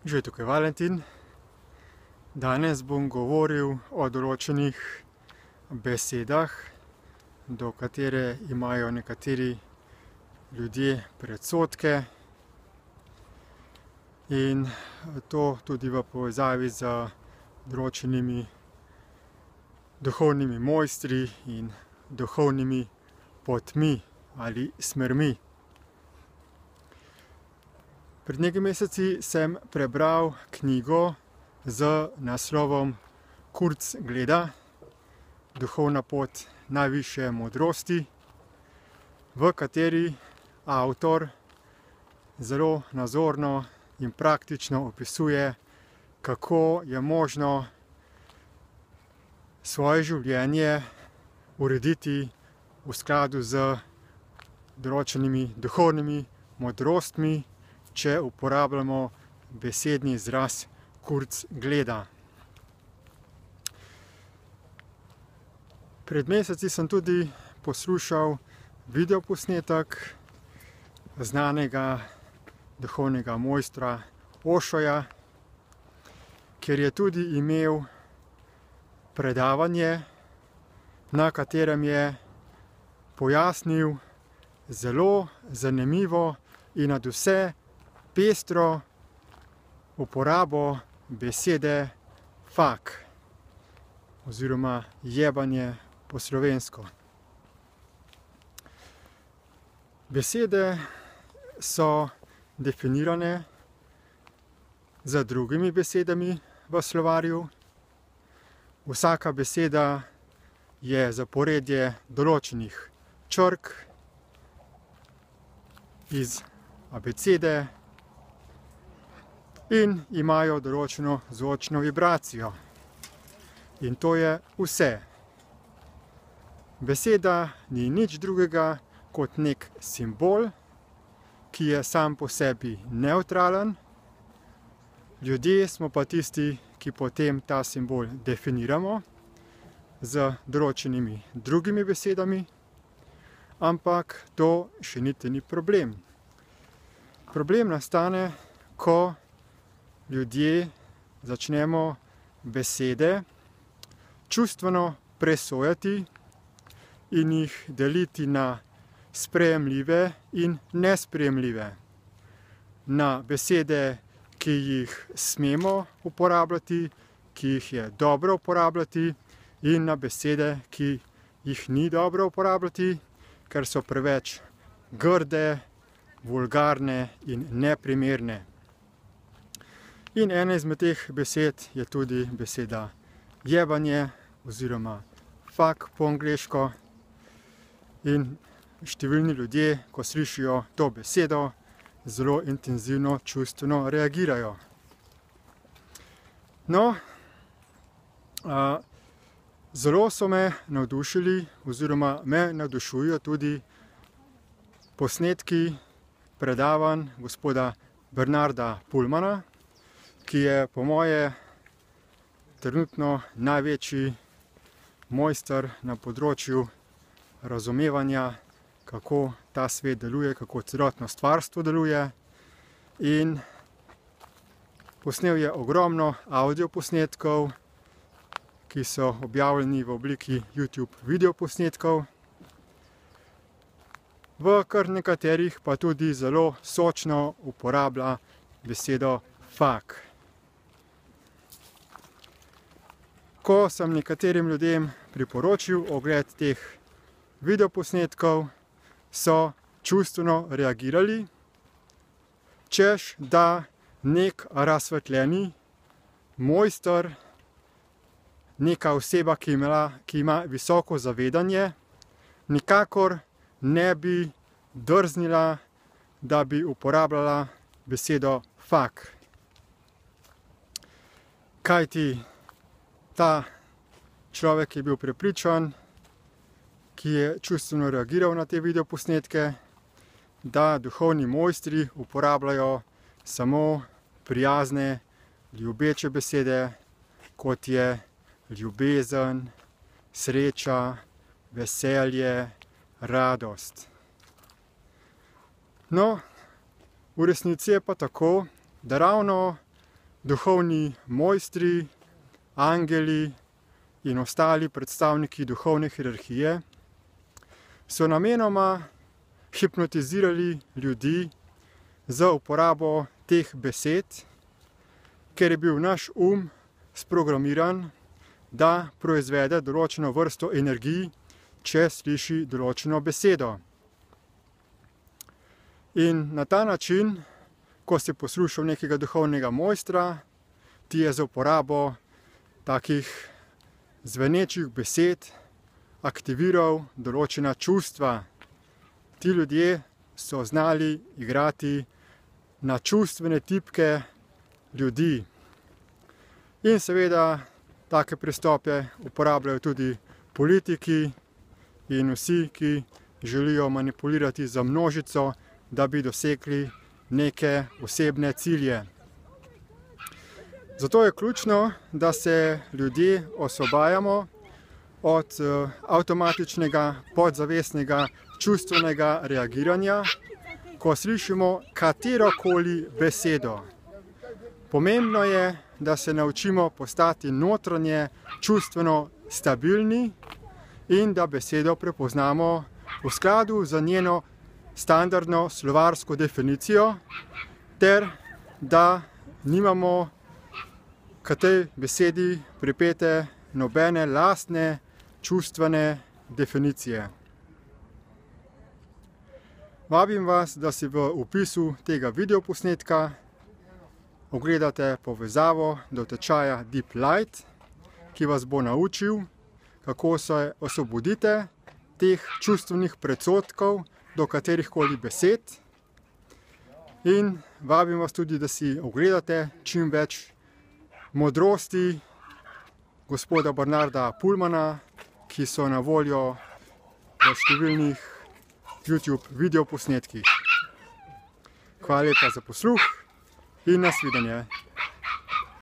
Že tukaj Valentin. Danes bom govoril o določenih besedah, do katere imajo nekateri ljudje predsodke, in to tudi v povezavi z določenimi duhovnimi mojstri in duhovnimi potmi ali smermi. Pred nekaj meseci sem prebral knjigo z naslovom Kurz gleda, duhovna pot najvišje modrosti, v kateri avtor zelo nazorno in praktično opisuje, kako je možno svoje življenje urediti v skladu z določenimi duhovnimi modrostmi, če uporabljamo besedni izraz Kurz gleda. Pred meseci sem tudi poslušal videoposnetek znanega duhovnega mojstra Oshoja, kjer je tudi imel predavanje, na katerem je pojasnil zelo zanimivo in nadvse pestro uporabo besede fuck oziroma jebanje po slovensko. Besede so definirane z drugimi besedami v slovarju. Vsaka beseda je zaporedje določenih črk iz abecede in imajo določeno zvočno vibracijo. In to je vse. Beseda ni nič drugega kot nek simbol, ki je sam po sebi nevtralen. Ljudje smo pa tisti, ki potem ta simbol definiramo z določenimi drugimi besedami, ampak to še niti ni problem. Problem nastane, ko ljudje začnemo besede čustveno presojati in jih deliti na sprejemljive in nesprejemljive. Na besede, ki jih smemo uporabljati, ki jih je dobro uporabljati, in na besede, ki jih ni dobro uporabljati, ker so preveč grde, vulgarne in neprimerne. In ena izmed teh besed je tudi beseda jebanje oziroma fuck po angleško. In številni ljudje, ko slišijo to besedo, zelo intenzivno čustveno reagirajo. No, zelo so me navdušili oziroma me navdušujejo tudi posnetki predavanj gospoda Bernarda Pulmana, ki je po moje trenutno največji mojster na področju razumevanja, kako ta svet deluje, kako celotno stvarstvo deluje. In posnel je ogromno avdioposnetkov, ki so objavljeni v obliki YouTube videoposnetkov, v kar nekaterih pa tudi zelo sočno uporablja besedo fuck. Ko sem nekaterim ljudem priporočil ogled teh videoposnetkov, so čustveno reagirali, češ da nek razsvetljeni mojster, neka oseba, ki ima visoko zavedanje, nikakor ne bi drznila, da bi uporabljala besedo fuck. Kajti ta človek je bil prepričan, ki je čustveno reagiral na te videoposnetke, da duhovni mojstri uporabljajo samo prijazne, ljubeče besede, kot je ljubezen, sreča, veselje, radost. No, v resnici je pa tako, da ravno duhovni mojstri, angeli in ostali predstavniki duhovne hierarhije so namenoma hipnotizirali ljudi z uporabo teh besed, ker je bil naš sprogramiran, da proizvede določeno vrsto energij, če sliši določeno besedo. In na ta način, ko si poslušal nekega duhovnega mojstra, ti je za uporabo takih zvenečih besed aktiviral določena čustva. Ti ljudje so znali igrati na čustvene tipke ljudi. In seveda take pristope uporabljajo tudi politiki in vsi, ki želijo manipulirati za množico, da bi dosegli neke osebne cilje. Zato je ključno, da se ljudje osvobajamo od avtomatičnega, podzavestnega, čustvenega reagiranja, ko slišimo katerokoli besedo. Pomembno je, da se naučimo postati notranje čustveno stabilni in da besedo prepoznamo v skladu z njeno standardno slovarsko definicijo, ter da nimamo k tej besedi pripete nobene lastne čustvene definicije. Vabim vas, da si v opisu tega videoposnetka ogledate povezavo do tečaja Deep Light, ki vas bo naučil, kako se osvobodite teh čustvenih predsodkov do katerihkoli besed. In vabim vas tudi, da si ogledate čim več modrosti gospoda Bernarda Pullmana, ki so na voljo v številnih YouTube videoposnetkih. Hvala lepa za posluh in nasvidenje.